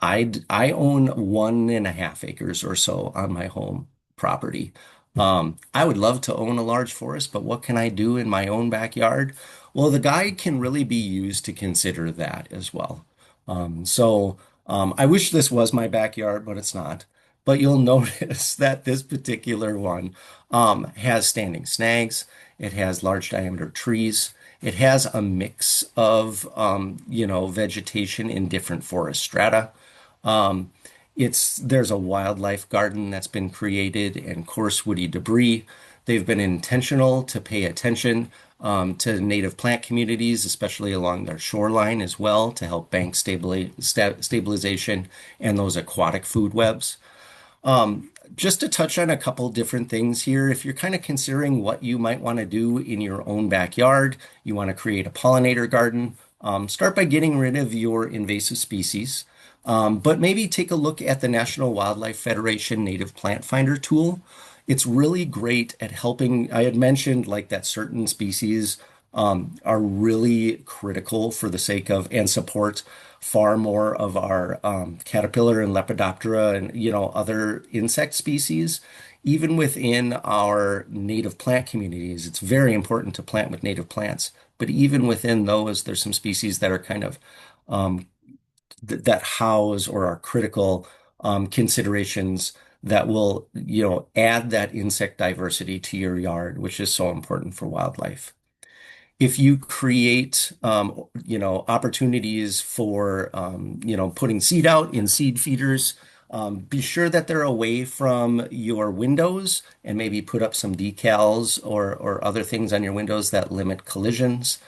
own 1.5 acres or so on my home property. I would love to own a large forest, but what can I do in my own backyard? Well, the guide can really be used to consider that as well. I wish this was my backyard, but it's not. But you'll notice that this particular one has standing snags. It has large diameter trees. It has a mix of, vegetation in different forest strata. Um, there's a wildlife garden that's been created and coarse woody debris. They've been intentional to pay attention to native plant communities, especially along their shoreline as well, to help bank stabilization and those aquatic food webs. Just to touch on a couple different things here, if you're kind of considering what you might want to do in your own backyard, you want to create a pollinator garden, start by getting rid of your invasive species, but maybe take a look at the National Wildlife Federation Native Plant Finder tool. It's really great at helping. I had mentioned like that certain species are really critical for the sake of and support far more of our caterpillar and Lepidoptera and other insect species. Even within our native plant communities, it's very important to plant with native plants. But even within those, there's some species that are kind of um, that house or are critical considerations that will, add that insect diversity to your yard, which is so important for wildlife. If you create, opportunities for, putting seed out in seed feeders, be sure that they're away from your windows and maybe put up some decals or other things on your windows that limit collisions.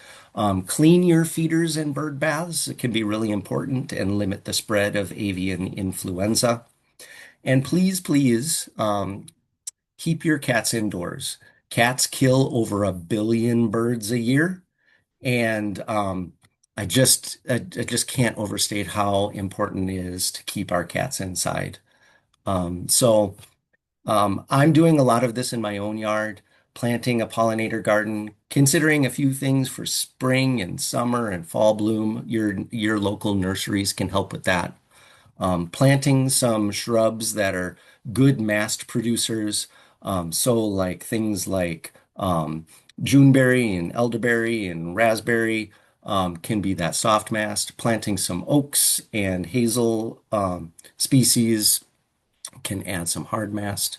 Clean your feeders and bird baths. It can be really important and limit the spread of avian influenza. And please, please, keep your cats indoors. Cats kill over 1 billion birds a year. And I just can't overstate how important it is to keep our cats inside. I'm doing a lot of this in my own yard, planting a pollinator garden, considering a few things for spring and summer and fall bloom. Your local nurseries can help with that. Planting some shrubs that are good mast producers. So like things like Juneberry and elderberry and raspberry can be that soft mast. Planting some oaks and hazel species can add some hard mast.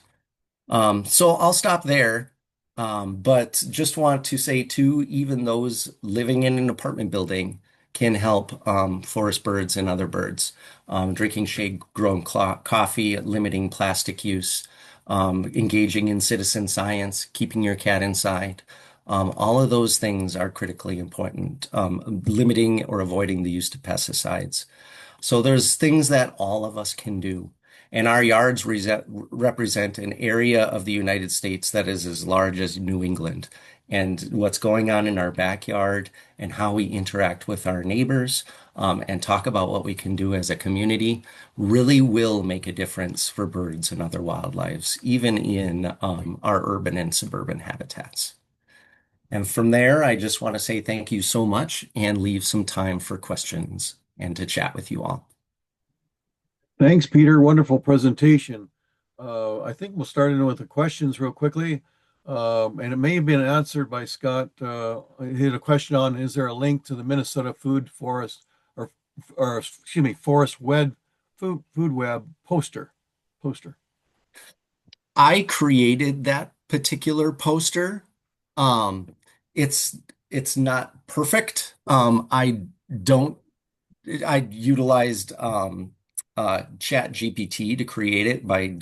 So I'll stop there. But just want to say too, even those living in an apartment building can help forest birds and other birds. Drinking shade-grown coffee, limiting plastic use, engaging in citizen science, keeping your cat inside. All of those things are critically important. Limiting or avoiding the use of pesticides. So there's things that all of us can do. And our yards represent an area of the United States that is as large as New England. And what's going on in our backyard and how we interact with our neighbors and talk about what we can do as a community really will make a difference for birds and other wildlife, even in our urban and suburban habitats. And from there, I just want to say thank you so much and leave some time for questions and to chat with you all. Thanks, Peter. Wonderful presentation. I think we'll start in with the questions real quickly. And it may have been answered by Scott. He had a question on, is there a link to the Minnesota Food Forest or excuse me, Forest Web Food Web poster? I created that particular poster. Um, it's not perfect. Don't I utilized Chat GPT to create it by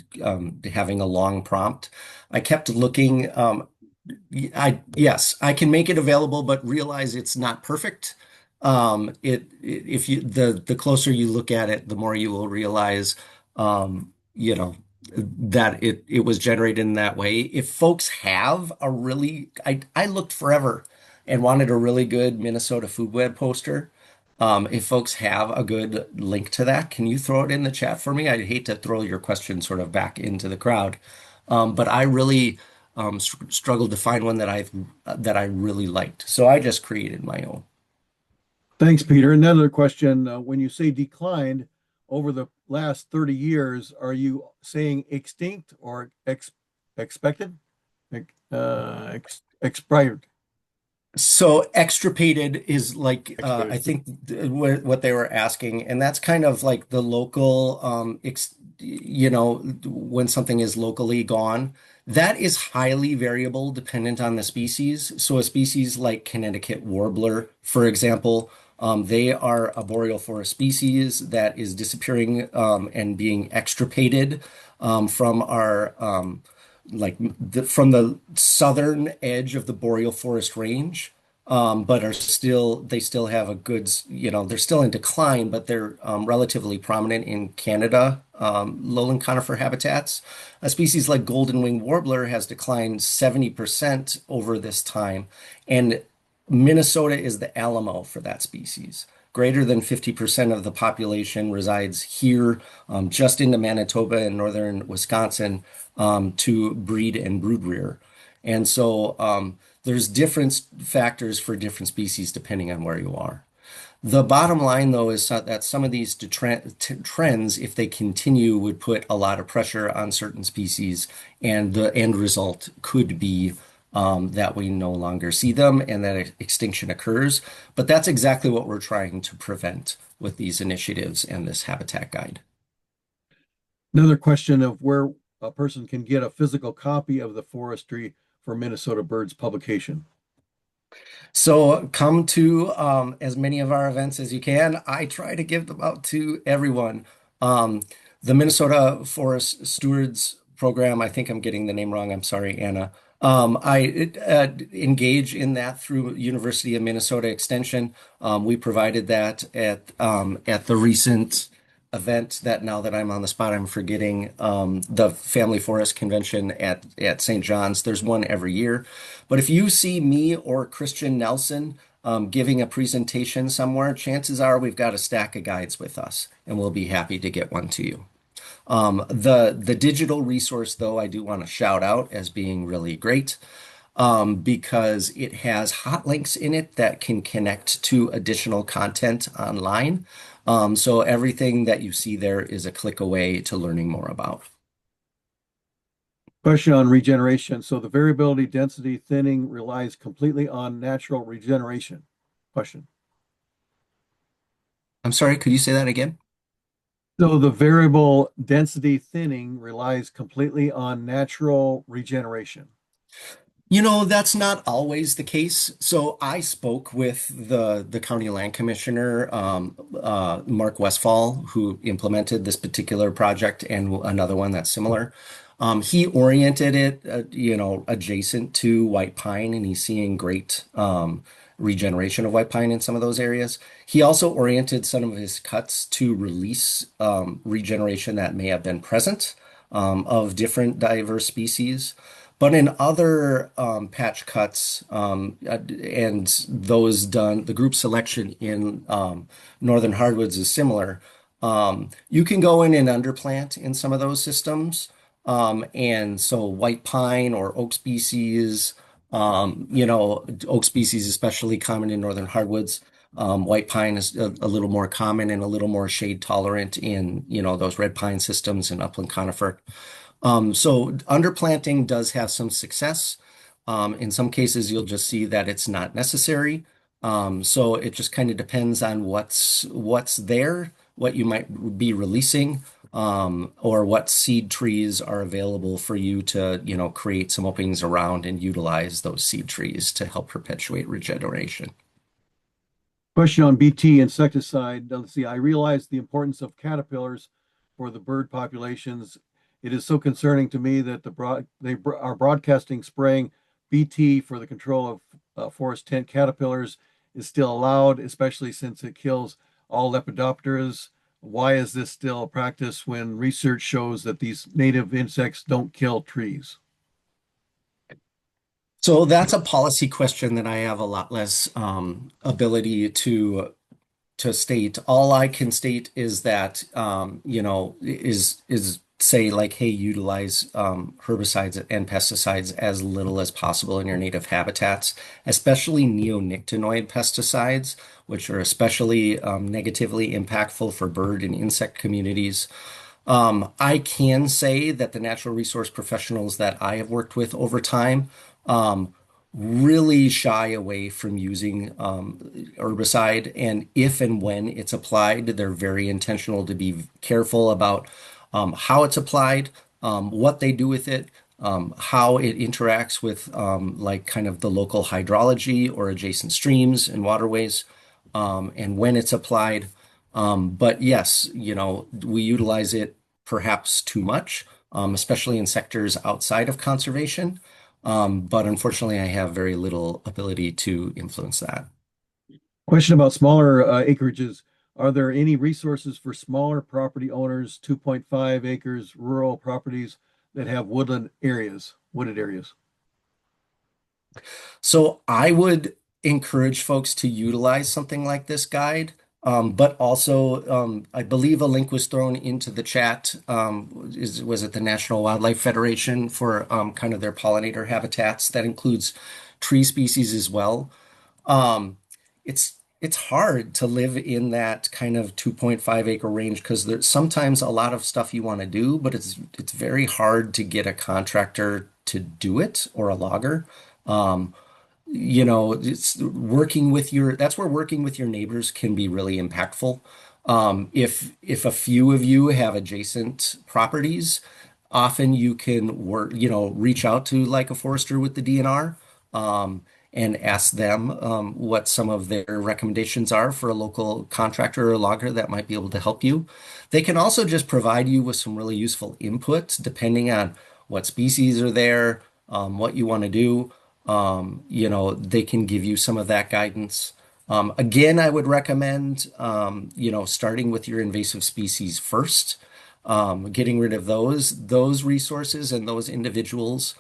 having a long prompt. I kept looking. Yes, I can make it available, but realize it's not perfect. If you the closer you look at it, the more you will realize, that it was generated in that way. If folks have a really, I looked forever and wanted a really good Minnesota Food Web poster. If folks have a good link to that, can you throw it in the chat for me? I'd hate to throw your question sort of back into the crowd. But I really struggled to find one that I really liked. So I just created my own. Thanks, Peter. Another question. When you say declined over the last 30 years, are you saying extinct or expected? Expired. So extirpated is like I think what they were asking, and that's kind of like the local, when something is locally gone. That is highly variable dependent on the species. So a species like Connecticut warbler, for example, they are a boreal forest species that is disappearing and being extirpated from our from the southern edge of the boreal forest range, but they still have a good, they're still in decline, but they're relatively prominent in Canada, lowland conifer habitats. A species like golden wing warbler has declined 70% over this time, and Minnesota is the Alamo for that species. Greater than 50% of the population resides here, just into Manitoba and northern Wisconsin, to breed and brood rear. And so there's different factors for different species depending on where you are. The bottom line, though, is that some of these trends, if they continue, would put a lot of pressure on certain species, and the end result could be that we no longer see them and that extinction occurs. But that's exactly what we're trying to prevent with these initiatives and this habitat guide. Another question of where a person can get a physical copy of the Forestry for Minnesota Birds publication. So come to as many of our events as you can. I try to give them out to everyone. Um, the Minnesota Forest Stewards Program, I think I'm getting the name wrong. I'm sorry, Anna. I engage in that through University of Minnesota Extension. We provided that at the recent event that now that I'm on the spot, I'm forgetting the Family Forest Convention at St. John's. There's one every year. But if you see me or Christian Nelson giving a presentation somewhere, chances are we've got a stack of guides with us, and we'll be happy to get one to you. The digital resource, though, I do want to shout out as being really great because it has hot links in it that can connect to additional content online. So everything that you see there is a click away to learning more about. Question on regeneration. So the variability density thinning relies completely on natural regeneration. Question. I'm sorry, could you say that again? So the variable density thinning relies completely on natural regeneration. You know, that's not always the case. So I spoke with the county land commissioner, Mark Westfall, who implemented this particular project and another one that's similar. He oriented it, adjacent to white pine, and he's seeing great regeneration of white pine in some of those areas. He also oriented some of his cuts to release regeneration that may have been present of different diverse species. But in other patch cuts and those done, the group selection in northern hardwoods is similar. You can go in and underplant in some of those systems. And so white pine or oak species, oak species especially common in northern hardwoods. White pine is a little more common and a little more shade tolerant in, those red pine systems and upland conifer. So underplanting does have some success. In some cases, you'll just see that it's not necessary. So it just kind of depends on what's there, what you might be releasing, or what seed trees are available for you to, create some openings around and utilize those seed trees to help perpetuate regeneration. Question on BT insecticide. Let's see. I realize the importance of caterpillars for the bird populations. It is so concerning to me that they are broadcasting spraying BT for the control of forest tent caterpillars is still allowed, especially since it kills all lepidopteras. Why is this still a practice when research shows that these native insects don't kill trees? So that's a policy question that I have a lot less ability to state. All I can state is that is say like, hey, utilize herbicides and pesticides as little as possible in your native habitats, especially neonicotinoid pesticides, which are especially negatively impactful for bird and insect communities. I can say that the natural resource professionals that I have worked with over time really shy away from using herbicide. And if and when it's applied, they're very intentional to be careful about how it's applied, what they do with it, how it interacts with like kind of the local hydrology or adjacent streams and waterways, and when it's applied. But yes, we utilize it perhaps too much, especially in sectors outside of conservation. But unfortunately, I have very little ability to influence that. Question about smaller acreages. Are there any resources for smaller property owners, 2.5 acres, rural properties that have wooded areas? So I would encourage folks to utilize something like this guide. But also, I believe a link was thrown into the chat. Was it the National Wildlife Federation for kind of their pollinator habitats? That includes tree species as well. Um, it's hard to live in that kind of 2.5 acre range because there's sometimes a lot of stuff you want to do, but it's very hard to get a contractor to do it or a logger. Um, it's working with that's where working with your neighbors can be really impactful. If a few of you have adjacent properties, often you can work, reach out to like a forester with the DNR, and ask them what some of their recommendations are for a local contractor or logger that might be able to help you. They can also just provide you with some really useful input depending on what species are there, what you want to do. They can give you some of that guidance. Again, I would recommend, starting with your invasive species first, getting rid of those resources and those individuals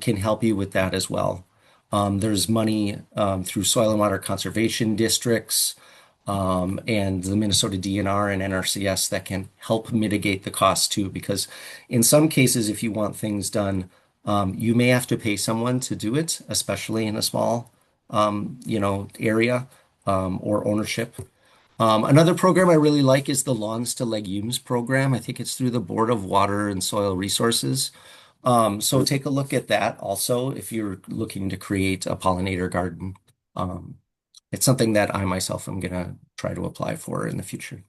can help you with that as well. There's money through soil and water conservation districts and the Minnesota DNR and NRCS that can help mitigate the cost too, because in some cases, if you want things done, you may have to pay someone to do it, especially in a small, area or ownership. Another program I really like is the Lawns to Legumes program. I think it's through the Board of Water and Soil Resources. So take a look at that also if you're looking to create a pollinator garden. Um, it's something that I myself am going to try to apply for in the future.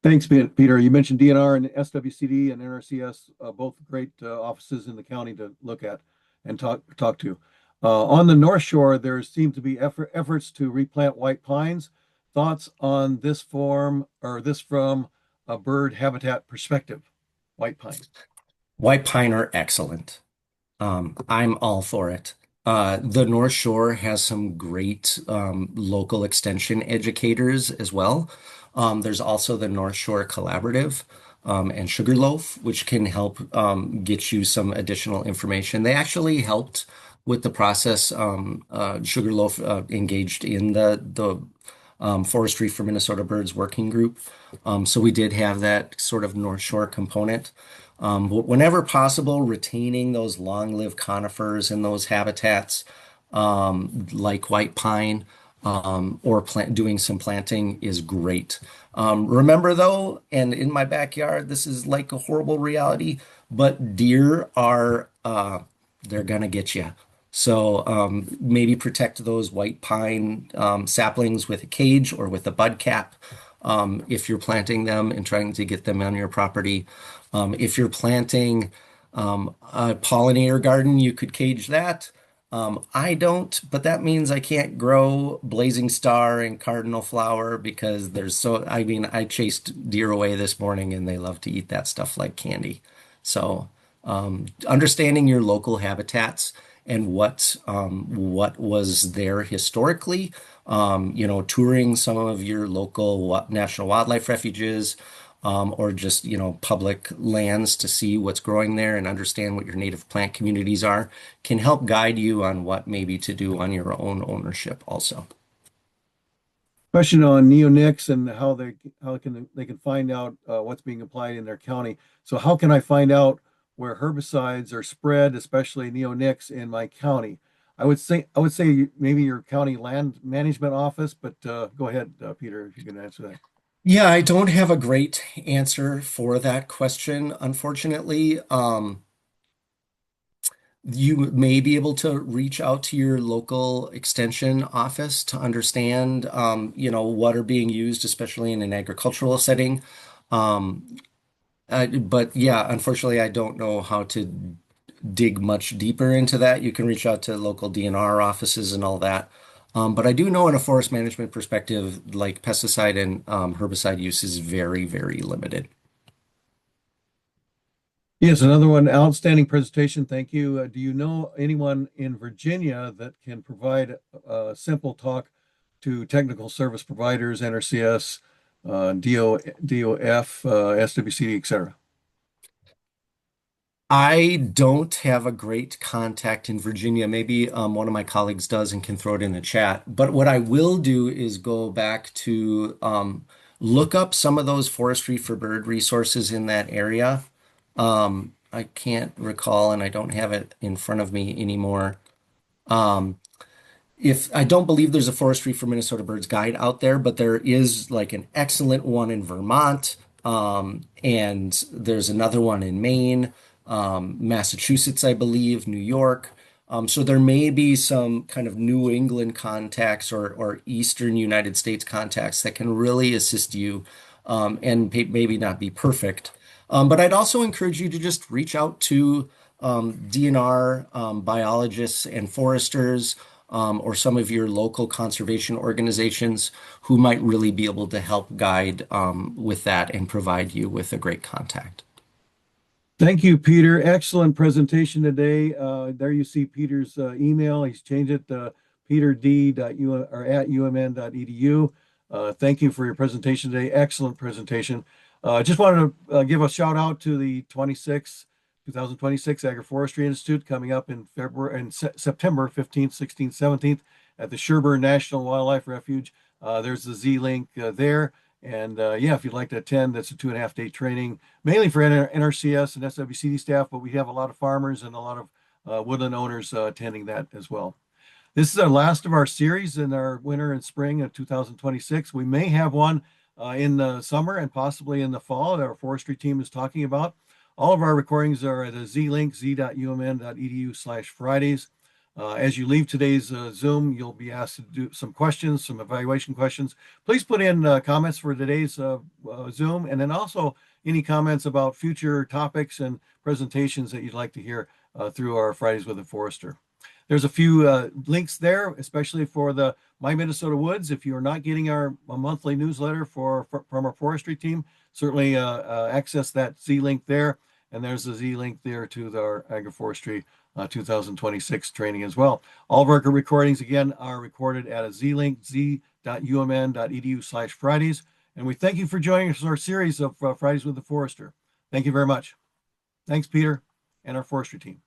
Thanks, Peter. You mentioned DNR and SWCD and NRCS, both great offices in the county to look at and talk to. On the North Shore, there seem to be efforts to replant white pines. Thoughts on this form or this from a bird habitat perspective? White pine. White pine are excellent. I'm all for it. The North Shore has some great local extension educators as well. There's also the North Shore Collaborative and Sugarloaf, which can help get you some additional information. They actually helped with the process. Sugarloaf engaged in the Forestry for Minnesota Birds working group. So we did have that sort of North Shore component. But whenever possible, retaining those long-lived conifers in those habitats, like white pine, or doing some planting is great. Remember though, and in my backyard, this is like a horrible reality, but deer are, they're gonna get you. So maybe protect those white pine saplings with a cage or with a bud cap if you're planting them and trying to get them on your property. If you're planting a pollinator garden, you could cage that. I don't, but that means I can't grow blazing star and cardinal flower because I mean, I chased deer away this morning and they love to eat that stuff like candy. So, understanding your local habitats and what was there historically, touring some of your local national wildlife refuges, or just, public lands to see what's growing there and understand what your native plant communities are can help guide you on what maybe to do on your own ownership also. Question on neonics and how they can find out what's being applied in their county. So how can I find out where herbicides are spread, especially neonics in my county? I would say maybe your county land management office, but go ahead, Peter, if you can answer that. Yeah, I don't have a great answer for that question, unfortunately. You may be able to reach out to your local extension office to understand, what are being used, especially in an agricultural setting. Um, but yeah, unfortunately, I don't know how to dig much deeper into that. You can reach out to local DNR offices and all that. But I do know in a forest management perspective, like pesticide and herbicide use is very, very limited. Yes, another one. Outstanding presentation. Thank you. Do you know anyone in Virginia that can provide a simple talk to technical service providers, NRCS, DOF, SWCD, et cetera? I don't have a great contact in Virginia. Maybe one of my colleagues does and can throw it in the chat. But what I will do is go back to look up some of those forestry for bird resources in that area. I can't recall, and I don't have it in front of me anymore. Um, if I don't believe there's a Forestry for Minnesota Birds guide out there, but there is like an excellent one in Vermont, and there's another one in Maine, Massachusetts, I believe, New York. So there may be some kind of New England contacts or Eastern United States contacts that can really assist you, and maybe not be perfect. But I'd also encourage you to just reach out to DNR biologists and foresters, or some of your local conservation organizations who might really be able to help guide with that and provide you with a great contact. Thank you, Peter. Excellent presentation today. There you see Peter's email. He's changed it to peterd@umn.edu. Thank you for your presentation today. Excellent presentation. Just wanted to give a shout out to the 2026 Agroforestry Institute coming up in February and September 15th, 16th, 17th at the Sherburne National Wildlife Refuge. There's the Z link there. And yeah, if you'd like to attend, that's a 2.5-day training, mainly for NRCS and SWCD staff, but we have a lot of farmers and a lot of woodland owners attending that as well. This is our last of our series in our winter and spring of 2026. We may have one in the summer and possibly in the fall that our forestry team is talking about. All of our recordings are at a Z-link, z.umn.edu/Fridays. As you leave today's Zoom, you'll be asked to do some questions, some evaluation questions. Please put in comments for today's Zoom, and then also any comments about future topics and presentations that you'd like to hear through our Fridays with the Forester. There's a few links there, especially for the My Minnesota Woods. If you're not getting our monthly newsletter from our forestry team, certainly access that Z-link there. And there's a Z-link there to our agroforestry 2026 training as well. All of our recordings, again, are recorded at a Z-link, z.umn.edu/Fridays. And we thank you for joining us in our series of Fridays with the Forester. Thank you very much. Thanks, Peter, and our forestry team.